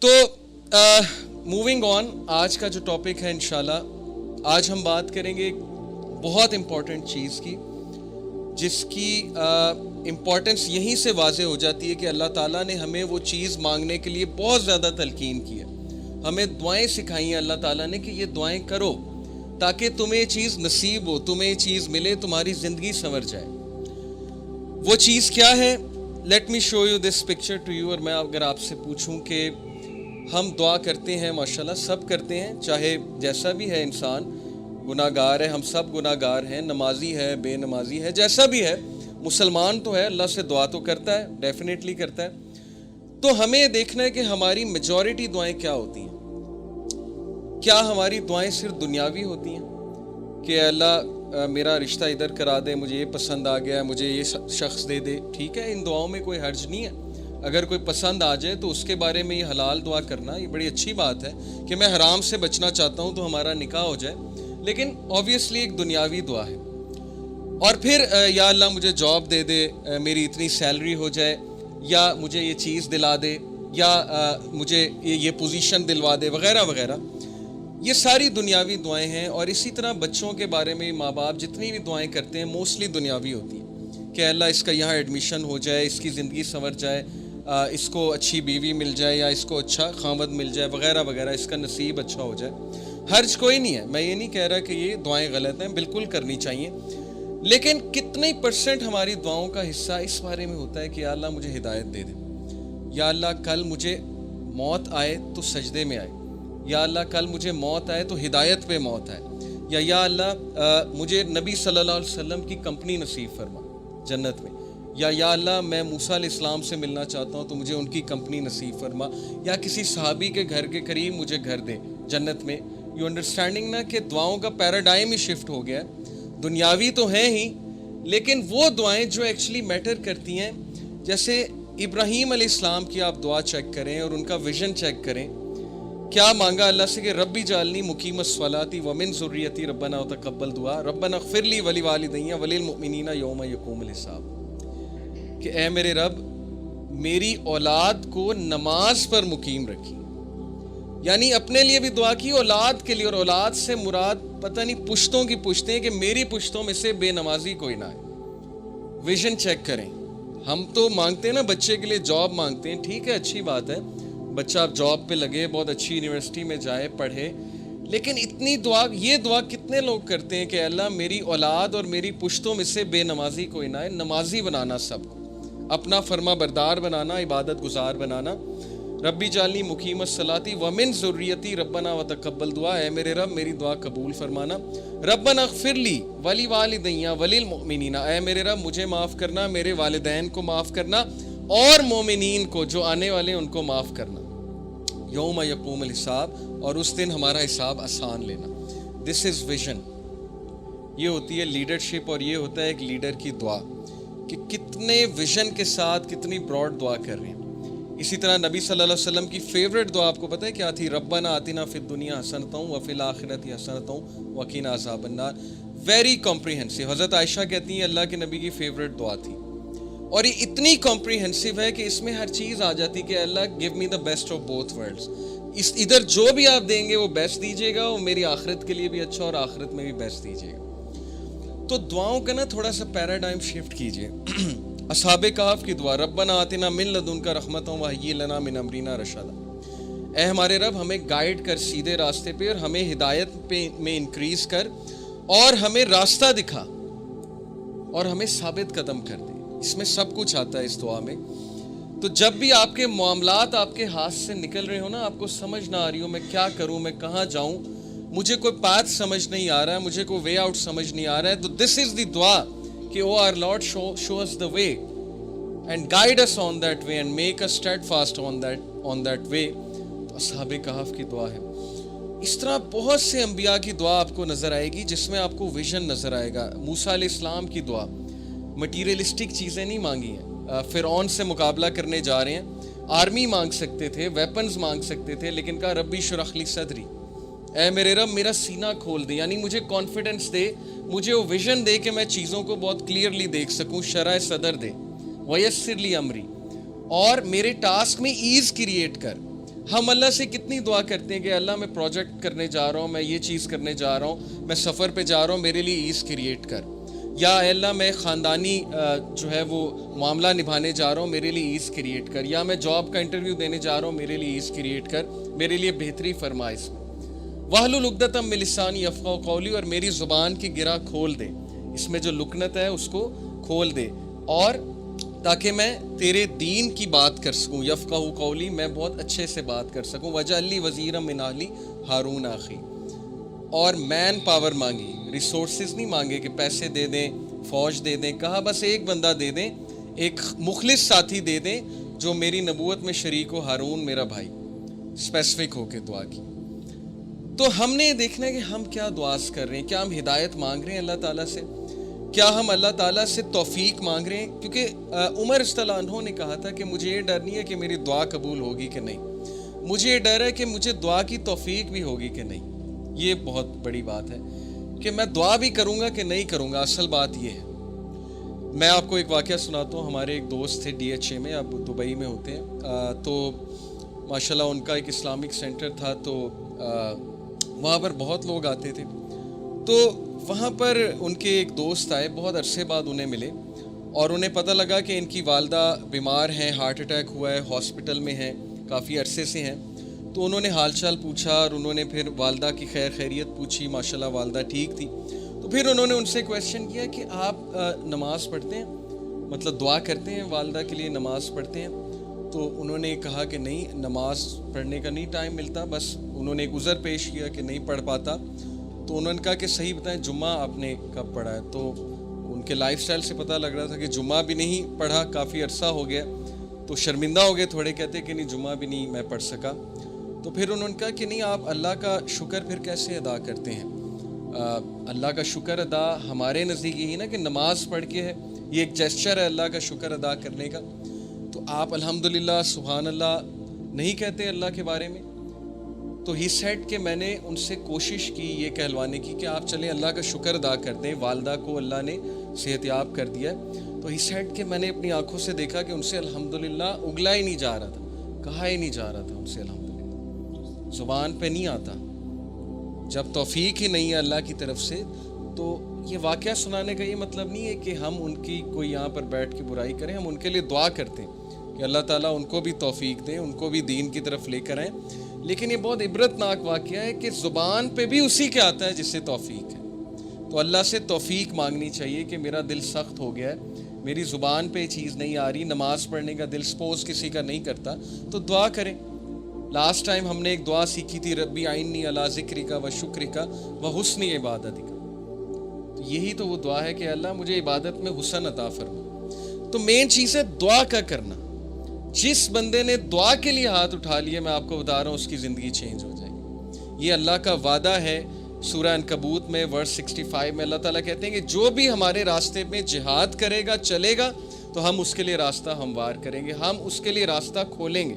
تو moving on, آج کا جو ٹاپک ہے انشاءاللہ آج ہم بات کریں گے ایک بہت امپورٹنٹ چیز کی، جس کی امپورٹنس یہیں سے واضح ہو جاتی ہے کہ اللہ تعالیٰ نے ہمیں وہ چیز مانگنے کے لیے بہت زیادہ تلقین کی ہے، ہمیں دعائیں سکھائی ہیں اللہ تعالیٰ نے کہ یہ دعائیں کرو تاکہ تمہیں یہ چیز نصیب ہو، تمہیں یہ چیز ملے، تمہاری زندگی سنور جائے۔ وہ چیز کیا ہے؟ Let me show you this picture to you. اور میں اگر آپ سے پوچھوں کہ ہم دعا کرتے ہیں، ماشاءاللہ سب کرتے ہیں، چاہے جیسا بھی ہے انسان، گناہ گار ہے، ہم سب گناہ گار ہیں، نمازی ہے، بے نمازی ہے، جیسا بھی ہے، مسلمان تو ہے، اللہ سے دعا تو کرتا ہے، ڈیفینیٹلی کرتا ہے۔ تو ہمیں دیکھنا ہے کہ ہماری میجورٹی دعائیں کیا ہوتی ہیں۔ کیا ہماری دعائیں صرف دنیاوی ہوتی ہیں کہ اللہ میرا رشتہ ادھر کرا دے، مجھے یہ پسند آ گیا، مجھے یہ شخص دے دے، ٹھیک ہے، ان دعاؤں میں کوئی حرج نہیں ہے۔ اگر کوئی پسند آ جائے تو اس کے بارے میں یہ حلال دعا کرنا یہ بڑی اچھی بات ہے کہ میں حرام سے بچنا چاہتا ہوں تو ہمارا نکاح ہو جائے، لیکن آبویسلی ایک دنیاوی دعا ہے۔ اور پھر یا اللہ مجھے جاب دے دے، میری اتنی سیلری ہو جائے، یا مجھے یہ چیز دلا دے، یا مجھے یہ پوزیشن دلوا دے، وغیرہ وغیرہ۔ یہ ساری دنیاوی دعائیں ہیں۔ اور اسی طرح بچوں کے بارے میں ماں باپ جتنی بھی دعائیں کرتے ہیں موسٹلی دنیاوی ہوتی ہیں کہ اللہ اس کا یہاں ایڈمیشن ہو جائے، اس کی زندگی سنور جائے، اس کو اچھی بیوی مل جائے، یا اس کو اچھا خاوند مل جائے، وغیرہ وغیرہ، اس کا نصیب اچھا ہو جائے۔ حرج کوئی نہیں ہے، میں یہ نہیں کہہ رہا کہ یہ دعائیں غلط ہیں، بالکل کرنی چاہیے، لیکن کتنے پرسنٹ ہماری دعاؤں کا حصہ اس بارے میں ہوتا ہے کہ یا اللہ مجھے ہدایت دے دے، یا اللہ کل مجھے موت آئے تو سجدے میں آئے، یا اللہ کل مجھے موت آئے تو ہدایت پہ موت آئے، یا اللہ مجھے نبی صلی اللہ علیہ وسلم کی کمپنی نصیب فرما جنت میں، یا اللہ میں موسیٰ علیہ السلام سے ملنا چاہتا ہوں تو مجھے ان کی کمپنی نصیب فرما، یا کسی صحابی کے گھر کے قریب مجھے گھر دے جنت میں۔ یو انڈرسٹینڈنگ نا کہ دعاؤں کا پیراڈائم ہی شفٹ ہو گیا ہے، دنیاوی تو ہیں ہی، لیکن وہ دعائیں جو ایکچولی میٹر کرتی ہیں، جیسے ابراہیم علیہ السلام کی آپ دعا چیک کریں اور ان کا ویژن چیک کریں، کیا مانگا اللہ سے کہ ربی جعلنی مقیم الصلاۃ ومن ذریتی ربنا وتقبل دعا ربنا اغفر لی ولوالدی وللمؤمنین یوم یقوم الحساب، کہ اے میرے رب میری اولاد کو نماز پر مقیم رکھی، یعنی اپنے لیے بھی دعا کی، اولاد کے لیے، اور اولاد سے مراد پتہ نہیں پشتوں کی پشتیں، کہ میری پشتوں میں سے بے نمازی کوئی نہ آئے۔ ویژن چیک کریں۔ ہم تو مانگتے ہیں نا بچے کے لیے جاب مانگتے ہیں، ٹھیک ہے، اچھی بات ہے، بچہ اب جاب پہ لگے، بہت اچھی یونیورسٹی میں جائے، پڑھے، لیکن اتنی دعا، یہ دعا کتنے لوگ کرتے ہیں کہ اللہ میری اولاد اور میری پشتوں میں سے بے نمازی کوئی نہ ہے، نمازی بنانا سب کو، اپنا فرما بردار بنانا، عبادت گزار بنانا۔ ربی جعلنی مقیم الصلاۃ ومن ذریتی ربنا وتقبل دعا، اے میرے رب میری دعا قبول فرمانا۔ ربنا اغفر لی ولوالدی وللمؤمنین، اے میرے رب مجھے معاف کرنا، میرے والدین کو معاف کرنا، اور مومنین کو جو آنے والے ان کو معاف کرنا، یوم یقوم الحساب، اور اس دن ہمارا حساب آسان لینا۔ دس از ویژن، یہ ہوتی ہے لیڈرشپ، اور یہ ہوتا ہے ایک لیڈر کی دعا کہ کتنے ویژن کے ساتھ کتنی براڈ دعا کر رہے ہیں۔ اسی طرح نبی صلی اللہ علیہ وسلم کی فیوریٹ دعا آپ کو پتہ ہے کیا تھی؟ ربنا آتنا فی الدنیا حسنۃ وفی الآخرۃ حسنۃ وقنا عذاب النار۔ Very comprehensive. حضرت عائشہ کہتی ہیں اللہ کے نبی کی فیوریٹ دعا تھی، اور یہ اتنی کمپریہنسو ہے کہ اس میں ہر چیز آ جاتی کہ اللہ gave me the best of both worlds, ادھر جو بھی آپ دیں گے وہ بیسٹ دیجیے گا، اور میری آخرت کے لیے بھی اچھا، اور آخرت میں بھی بیسٹ دیجیے گا۔ تو دعاؤں کا نا تھوڑا سا پیراڈائم شفٹ کیجیے۔ اصحاب کہف کی دعا، ربنا آتنا من لدنک رحمۃ وہیئ لنا من امرنا رشدا، اے ہمارے رب ہمیں گائیڈ کر سیدھے راستے پہ، اور ہمیں ہدایت پہ میں انکریز کر، اور ہمیں راستہ دکھا، اور ہمیں ثابت قدم کر دے۔ اس میں سب کچھ آتا ہے اس دعا میں۔ تو جب بھی آپ کے معاملات آپ کے ہاتھ سے نکل رہے ہو نا، آپ کو سمجھ نہ آ رہی ہو میں کیا کروں، میں کہاں جاؤں، مجھے کوئی پاتھ سمجھ نہیں آ رہا ہے، مجھے کوئی وے آؤٹ سمجھ نہیں آ رہا ہے، تو دس از دی دعا کہ O R lord show us the way and guide us on that way and make us steadfast on that way۔ تو اصحاب کہف کی دعا ہے۔ اس طرح بہت سے انبیاء کی دعا آپ کو نظر آئے گی جس میں آپ کو ویژن نظر آئے گا۔ موسیٰ علیہ السلام کی دعا، مٹیریلسٹک چیزیں نہیں مانگی ہیں، فرعون سے مقابلہ کرنے جا رہے ہیں، آرمی مانگ سکتے تھے، ویپنز مانگ سکتے تھے، لیکن کہا ربی اشرح لی صدری، اے میرے رب میرا سینہ کھول دے، یعنی مجھے کانفیڈنس دے، مجھے وہ ویژن دے کہ میں چیزوں کو بہت کلیئرلی دیکھ سکوں، شرح صدر دے، ویسر لی امری، اور میرے ٹاسک میں ایز کریٹ کر۔ ہم اللہ سے کتنی دعا کرتے ہیں کہ اللہ میں پروجیکٹ کرنے جا رہا ہوں, میں یہ چیز کرنے جا رہا ہوں, میں سفر پہ جا رہا ہوں, میرے لیے ایز کریٹ کر, یا اے اللہ میں خاندانی جو ہے وہ معاملہ نبھانے جا رہا ہوں, میرے لیے ایز کریٹ کر, یا میں جاب کا انٹرویو دینے جا رہا ہوں, میرے لیے ایز کریٹ کر, میرے لیے بہتری فرما اس میں. واحلل عقدۃ من لسانی یفقہوا قولی, اور میری زبان کی گرہ کھول دے, اس میں جو لکنت ہے اس کو کھول دے, اور تاکہ میں تیرے دین کی بات کر سکوں. یفقہوا قولی, میں بہت اچھے سے بات کر سکوں. واجعل لی وزیرا من اہلی ہارون اخی, اور مین پاور مانگی, ریسورسز نہیں مانگے کہ پیسے دے دیں, فوج دے دیں, کہا بس ایک بندہ دے دیں, ایک مخلص ساتھی دے دیں جو میری نبوت میں شریک ہو, ہارون میرا بھائی. اسپیسیفک ہو کے دعا کی. تو ہم نے یہ دیکھنا ہے کہ ہم کیا دعاز کر رہے ہیں. کیا ہم ہدایت مانگ رہے ہیں اللہ تعالیٰ سے؟ کیا ہم اللہ تعالیٰ سے توفیق مانگ رہے ہیں؟ کیونکہ عمر رضی اللہ عنہ نے کہا تھا کہ مجھے یہ ڈر نہیں ہے کہ میری دعا قبول ہوگی کہ نہیں, مجھے یہ ڈر ہے کہ مجھے دعا کی توفیق بھی ہوگی کہ نہیں. یہ بہت بڑی بات ہے کہ میں دعا بھی کروں گا کہ نہیں کروں گا. اصل بات یہ ہے. میں آپ کو ایک واقعہ سناتا ہوں. ہمارے ایک دوست تھے DHA میں, اب دبئی میں ہوتے ہیں, تو ماشاءاللہ ان کا ایک اسلامک سینٹر تھا, تو وہاں پر بہت لوگ آتے تھے. تو وہاں پر ان کے ایک دوست آئے, بہت عرصے بعد انہیں ملے, اور انہیں پتہ لگا کہ ان کی والدہ بیمار ہیں, ہارٹ اٹیک ہوا ہے, ہاسپٹل میں ہیں, کافی عرصے سے ہیں. تو انہوں نے حال چال پوچھا, اور انہوں نے پھر والدہ کی خیر خیریت پوچھی. ماشاءاللہ والدہ ٹھیک تھی. تو پھر انہوں نے ان سے کویشچن کیا کہ آپ نماز پڑھتے ہیں, مطلب دعا کرتے ہیں, والدہ کے لیے نماز پڑھتے ہیں؟ تو انہوں نے کہا کہ نہیں, نماز پڑھنے کا نہیں ٹائم ملتا. بس انہوں نے ایک عذر پیش کیا کہ نہیں پڑھ پاتا. تو انہوں نے کہا کہ صحیح بتائیں جمعہ آپ نے کب پڑھا ہے؟ تو ان کے لائف سٹائل سے پتہ لگ رہا تھا کہ جمعہ بھی نہیں پڑھا, کافی عرصہ ہو گیا. تو شرمندہ ہو گئے تھوڑے, کہتے کہ نہیں جمعہ بھی نہیں میں پڑھ سکا. تو پھر انہوں نے کہا کہ نہیں, آپ اللہ کا شکر پھر کیسے ادا کرتے ہیں؟ اللہ کا شکر ادا ہمارے نزدیک یہی نا کہ نماز پڑھ کے ہے, یہ ایک جیسچر ہے اللہ کا شکر ادا کرنے کا. تو آپ الحمدللہ سبحان اللہ نہیں کہتے اللہ کے بارے میں؟ تو ہی سیڈ کہ میں نے ان سے کوشش کی یہ کہلوانے کی کہ آپ چلیں اللہ کا شکر ادا کرتے ہیں, والدہ کو اللہ نے صحت یاب کر دیا ہے. تو ہی سیڈ کہ میں نے اپنی آنکھوں سے دیکھا کہ ان سے الحمدللہ اگلا ہی نہیں جا رہا تھا, کہا ہی نہیں جا رہا تھا ان سے الحمدللہ, زبان پہ نہیں آتا. جب توفیق ہی نہیں ہے اللہ کی طرف سے, تو یہ واقعہ سنانے کا یہ مطلب نہیں ہے کہ ہم ان کی کوئی یہاں پر بیٹھ کے برائی کریں. ہم ان کے لیے دعا کرتے ہیں کہ اللہ تعالیٰ ان کو بھی توفیق دیں, ان کو بھی دین کی طرف لے کر آئیں. لیکن یہ بہت عبرت ناک واقعہ ہے کہ زبان پہ بھی اسی کے آتا ہے جس سے توفیق ہے. تو اللہ سے توفیق مانگنی چاہیے کہ میرا دل سخت ہو گیا ہے, میری زبان پہ یہ چیز نہیں آ رہی, نماز پڑھنے کا دل سپوز کسی کا نہیں کرتا, تو دعا کریں. لاسٹ ٹائم ہم نے ایک دعا سیکھی تھی, ربی اعنی علی ذکرک و شکرک و حسن عبادتک. تو یہی تو وہ دعا ہے کہ اللہ مجھے عبادت میں حسن عطا فرما. تو مین چیز ہے دعا کا کرنا. جس بندے نے دعا کے لیے ہاتھ اٹھا لیا, میں آپ کو بتا رہا ہوں اس کی زندگی چینج ہو جائے گی. یہ اللہ کا وعدہ ہے. سورہ عنکبوت میں ورس 65 میں اللہ تعالیٰ کہتے ہیں کہ جو بھی ہمارے راستے میں جہاد کرے گا, چلے گا, تو ہم اس کے لیے راستہ ہموار کریں گے, ہم اس کے لیے راستہ کھولیں گے.